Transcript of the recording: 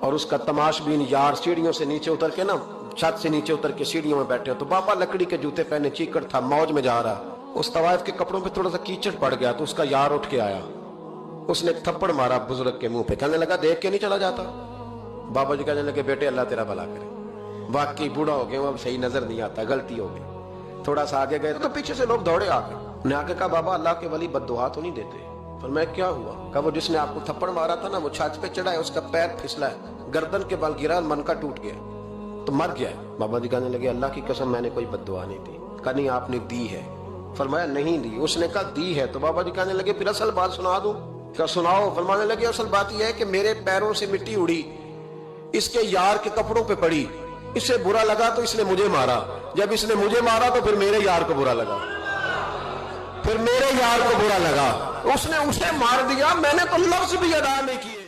और उसका तमाशबीन यार सीढ़ियों से नीचे उतर के ना, छत से नीचे उतर के सीढ़ियों में बैठे हो, तो बाबा लकड़ी के जूते पहने चीकड़ था, मौज में जा रहा। उस तवाइफ के कपड़ों पे थोड़ा सा कीचड़ पड़ गया तो उसका यार उठ के आया, उसने एक थप्पड़ मारा बुजुर्ग के मुंह पे, कहने लगा देख के नहीं चला जाता। बाबा जी कहने लगे बेटे अल्लाह तेरा भला करे, वाकई बूढ़ा हो गया, अब सही नजर नहीं आता, गलती हो गई। थोड़ा सा आगे गए तो पीछे से लोग दौड़े आ गए। ने आके कहा बाबा अल्लाह के वली बद्दुआ तो नहीं देते। पर मैं क्या हुआ? कहा वो जिसने आपको थप्पड़ मारा था ना, वो छत पे चढ़ा है, उसका पैर फिसला है, गर्दन के बल गिरा, मन का टूट गया तो मर गया। बाबा जी कहने लगे अल्लाह की कसम मैंने कोई बद्दुआ नहीं दी। कहा नहीं आपने दी है। फरमाया नहीं दी। उसने कहा दी है। तो बाबा जी कहने लगे फिर असल बात सुना दूं? क्या सुनाओ? फरमाने लगे असल बात यह है कि मेरे पैरों से मिट्टी उड़ी, इसके यार के कपड़ों पे पड़ी, इसे बुरा लगा तो इसने मुझे मारा, जब इसने मुझे मारा तो फिर मेरे यार को बुरा लगा, फिर मेरे यार को बुरा लगा, उसने उसे मार दिया, मैंने तो लफ्ज भी अदा नहीं किया।